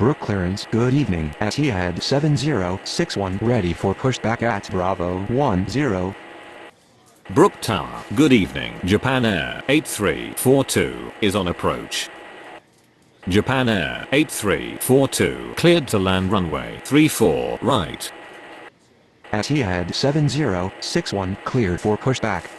Brook clearance. Good evening. Etihad 7061 ready for pushback at Bravo 10. Brook Tower. Good evening. Japan Air 8342 is on approach. Japan Air 8342 cleared to land runway 34 right. Etihad 7061 cleared for pushback.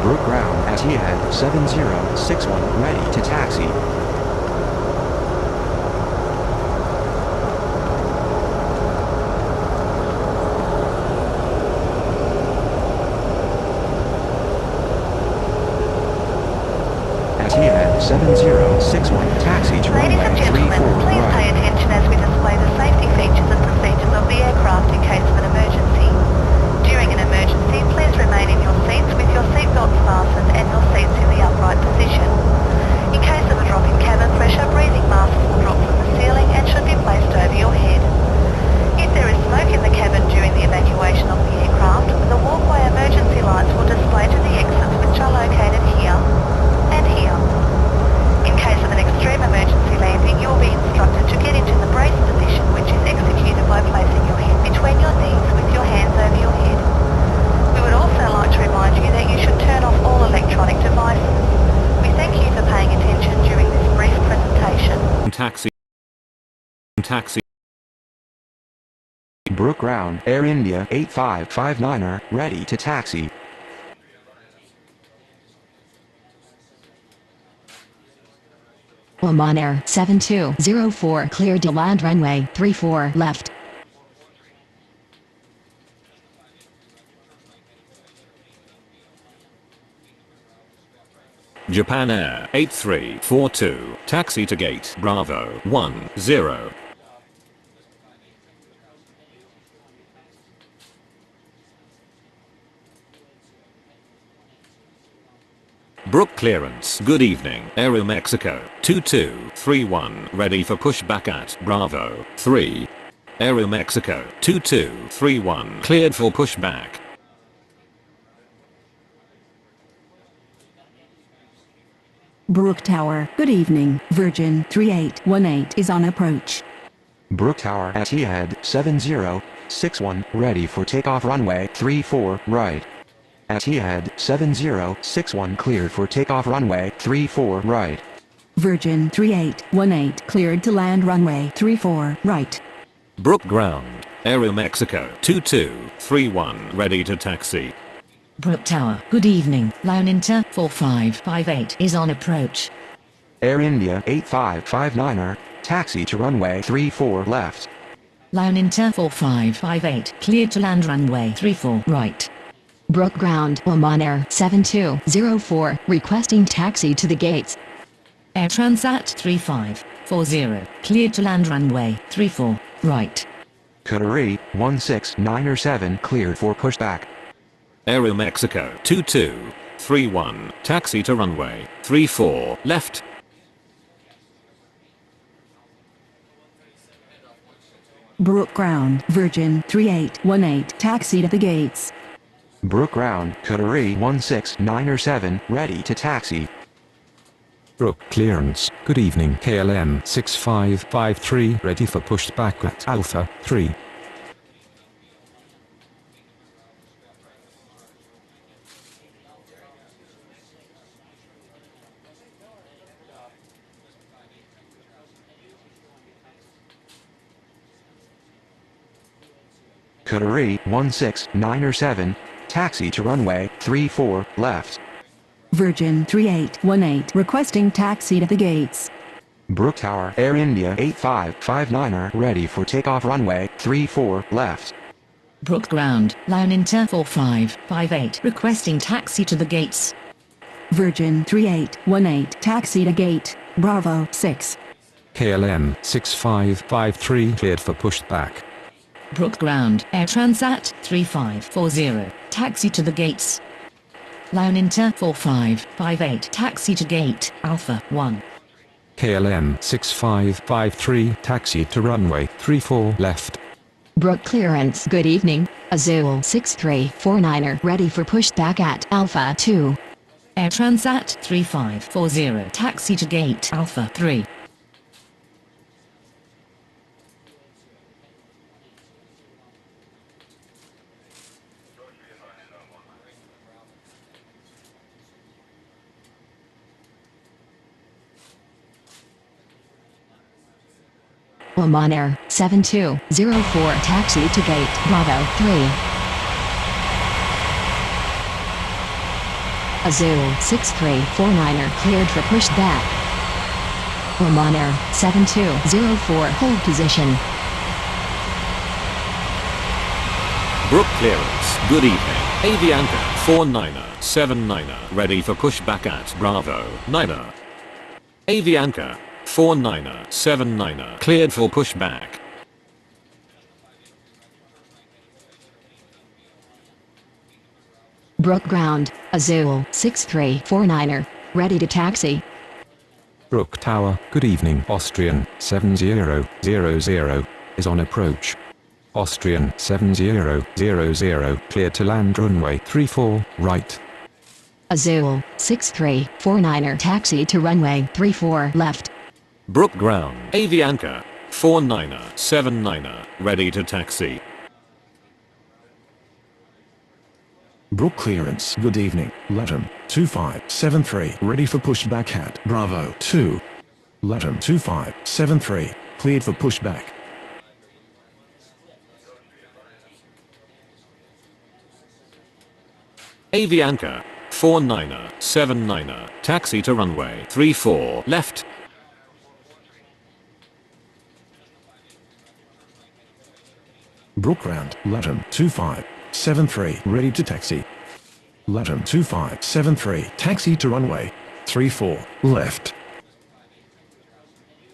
Brook ground. Etihad 7061 ready to taxi. Etihad 7061 taxi to Ladies runway and 34 gentlemen, please right. pay attention as we display the safety features and procedures of the aircraft in case of an emergency. During an emergency, please remain in your seats with your seatbelts fastened and your seats in the upright position. In case of a drop in cabin pressure, breathing masks will drop from the ceiling and should be placed over your head. If there is smoke in the cabin during the evacuation of the aircraft, the walkway emergency lights will display to the exits which are located here and here. In case of an extreme emergency landing, you will be instructed to get into the brace position, which is executed by placing your head between your knees with your hands over your head. We would also like to remind you that you should turn off all electronic devices. We thank you for paying attention during this brief presentation. Taxi. Brook ground. Air India 8559 ready to taxi. Oman Air 7204 cleared to land runway 34 left. Japan Air 8342 taxi to gate Bravo 10. Brook clearance. Good evening. Aero Mexico 2231 ready for pushback at Bravo 3. Aero Mexico 2231 cleared for pushback. Brook Tower. Good evening. Virgin 3818 is on approach. Brook Tower. Etihad 7061 ready for takeoff runway 34 right. Etihad 7061 cleared for takeoff runway 34 right. Virgin 3818 cleared to land runway 34 right. Brook ground. Aero Mexico 2231 ready to taxi. Brook Tower. Good evening. Line Inter 4558 is on approach. Air India 8559 taxi to runway 34 left. Line Inter 4558 cleared to land runway 34 right. Brook ground. Oman Air 7204 requesting taxi to the gates. Air Transat 3540, cleared to land runway 34, right. Qatari 16907 cleared for pushback. Aeromexico 2231, taxi to runway 34, left. Brook Ground, Virgin 3818, taxi to the gates. Brook Ground, Qatari 16907, ready to taxi. Brook clearance, good evening KLM 6553 ready for pushback at Alpha 3. Qatari 16907, taxi to runway 34, left. Virgin 3818, requesting taxi to the gates. Brook Tower, Air India 8559er, ready for takeoff runway 34, left. Brook Ground, Lion Inter 4558, requesting taxi to the gates. Virgin 3818, taxi to gate, Bravo 6. KLM 6553 cleared for pushback. Brook Ground, Air Transat 3540, taxi to the gates. Lion Inter 4558, taxi to gate, Alpha 1. KLM 6553 taxi to runway 34 left. Brook clearance, good evening, Azul 6349er ready for pushback at Alpha 2. Air Transat 3540, taxi to gate, Alpha 3. Oman Air 7204 taxi to gate Bravo 3. Azul 6349er cleared for pushback. Oman Air 7204 hold position. Brook clearance, good evening. Avianca 49er 79er, ready for pushback at Bravo 9er. Avianca 49er 79er, cleared for pushback. Brook ground, Azul 6349er, ready to taxi. Brook Tower, good evening. Austrian 7000 is on approach. Austrian 7000 cleared to land runway 34 right. Azul 6349er taxi to runway 34 left. Brook ground, Avianca 49er 79er, ready to taxi. Brook clearance, good evening. Latam 2573 ready for pushback at Bravo 2. Latam 2573 cleared for pushback. Avianca 49er 79er, taxi to runway 34 left. Brook ground, Latam 2573 ready to taxi. Latam 2573 taxi to runway 34 left.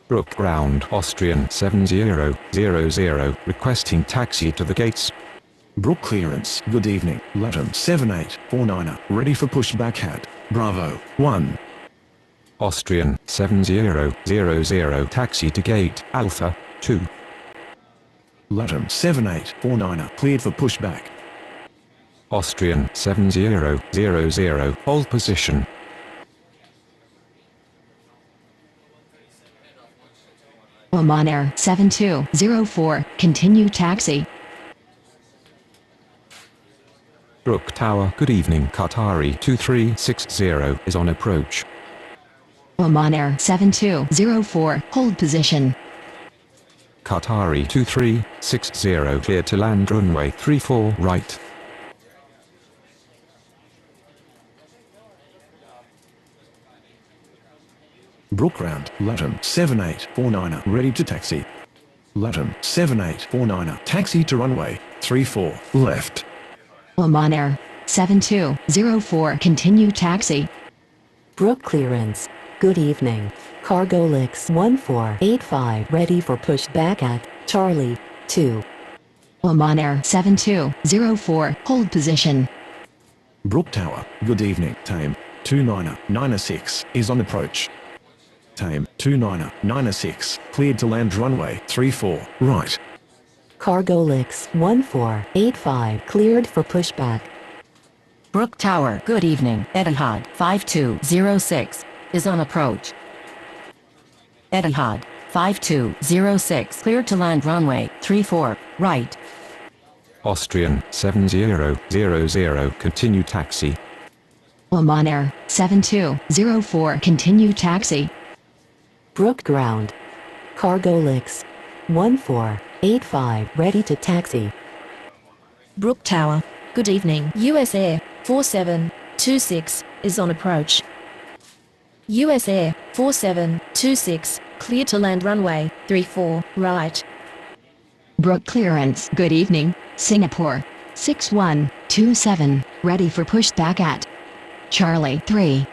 Brook ground, Austrian 7000 requesting taxi to the gates. Brook clearance, good evening. Latam 7849er ready for pushback at Bravo 1. Austrian 7000 taxi to gate Alpha 2. Latam 7849er cleared for pushback. Austrian 7000 hold position. Oman Air 7204 continue taxi. Brook Tower, good evening. Qatari 2360 is on approach. Oman Air 7204 hold position. Qatari 2360 clear to land runway 34 right. Brook ground, Latam 7849er ready to taxi. Latam 7849er taxi to runway 34 left. Oman Air 7204 continue taxi. Brook clearance, Good evening. Cargo Licks 1485 ready for pushback at Charlie 2. Oman Air 7204, hold position. Brook Tower, good evening. Tame 29996 is on approach. Tame 29996, cleared to land runway 34, right. Cargo Licks 1485 cleared for pushback. Brook Tower, good evening. Etihad 5206 is on approach. Etihad 5206 cleared to land runway 34, right. Austrian 7000, continue taxi. Oman Air 7204, continue taxi. Brook Ground. Cargo Licks 1485 ready to taxi. Brook Tower, good evening. US Air 4726 is on approach. US Air 4726, clear to land runway 34, right. Brook clearance, good evening. Singapore 6127, ready for pushback at Charlie 3.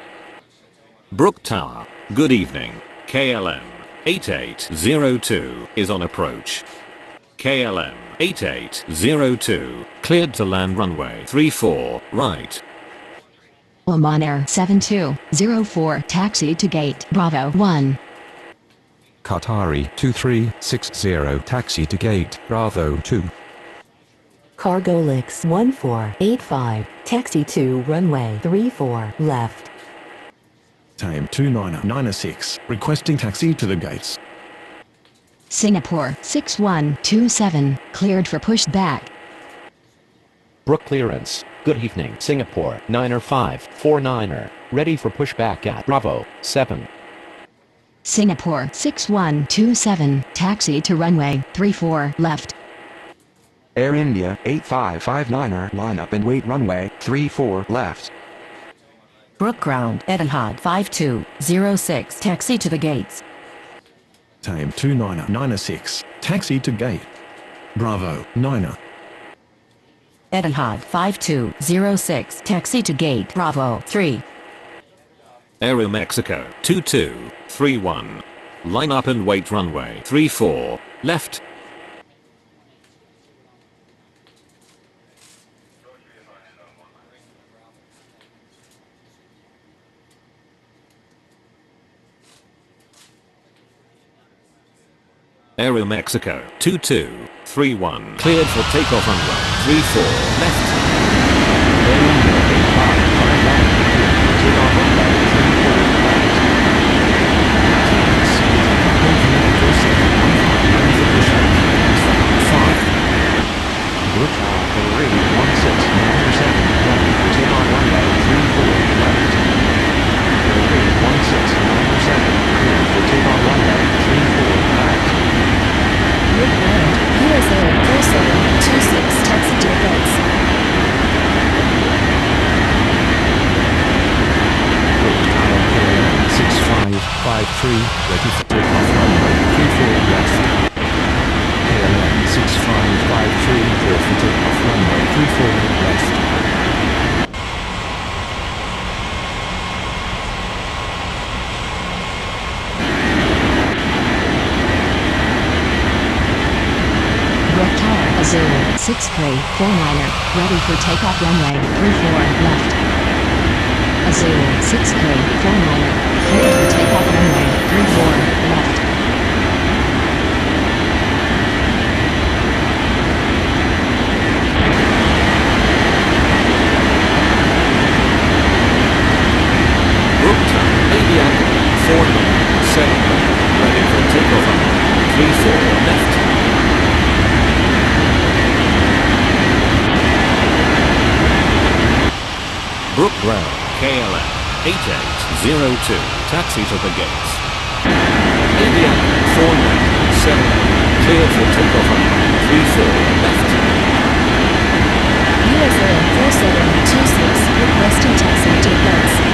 Brook Tower, good evening. KLM 8802 is on approach. KLM 8802, cleared to land runway 34, right. Oman Air 7204, taxi to gate Bravo 1. Qatari 2360, taxi to gate Bravo 2. Cargo Licks 1485, taxi to runway 34 left. Tame 29996, requesting taxi to the gates. Singapore 6127, cleared for pushback. Brook clearance, good evening. Singapore 9549er, ready for pushback at Bravo 7. Singapore 6127, taxi to runway 34 left. Air India 8559er, line up and wait runway 34 left. Brook Ground, Etihad 5206, taxi to the gates. Tame 29996, taxi to gate Bravo 9er. Etihad 5206, taxi to gate Bravo 3. Aeromexico 2231, line up and wait runway 34, left. Aeromexico 2231, cleared for takeoff runway 34, left. Brook Tower, 31697, ready for takeoff runway 34 left. 31697, cleared for takeoff runway 34 left. Brook Ground, US Air 4726, taxi to the gates. Brook Tower KLM 6553, ready for takeoff runway 34 left. KLM 6553, clear for takeoff runway 34 left. Brook Tower, Azul 6349er, ready for takeoff runway 34 left. Azul 6349er, cleared for takeoff runway 34 left. Brook Tower, Aviac 497, ready for takeoff runway 34, left. Brook Ground, KLM 8802, taxi to the gates. Aviac 497, cleared for takeoff runway 34, left. US Air 4726, requesting taxi to the gates.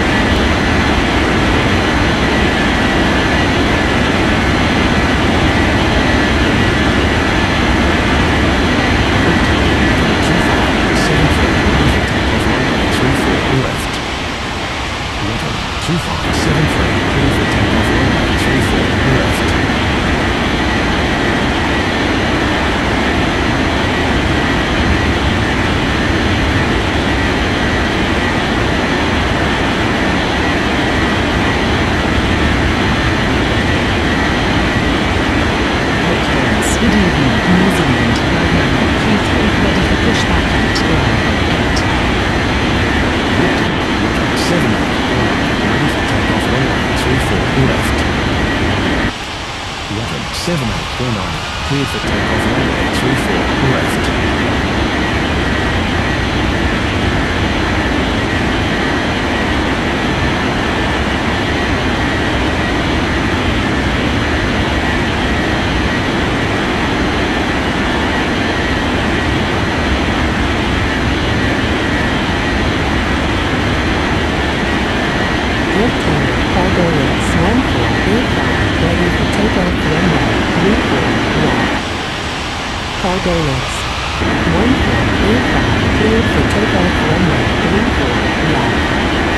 Left. Water 2573, clear for for takeoff runway 34 left. Brook Tower, cargo links 1485, ready for takeoff runway 34 left. Cargo links 1485, cleared for takeoff runway 34 left.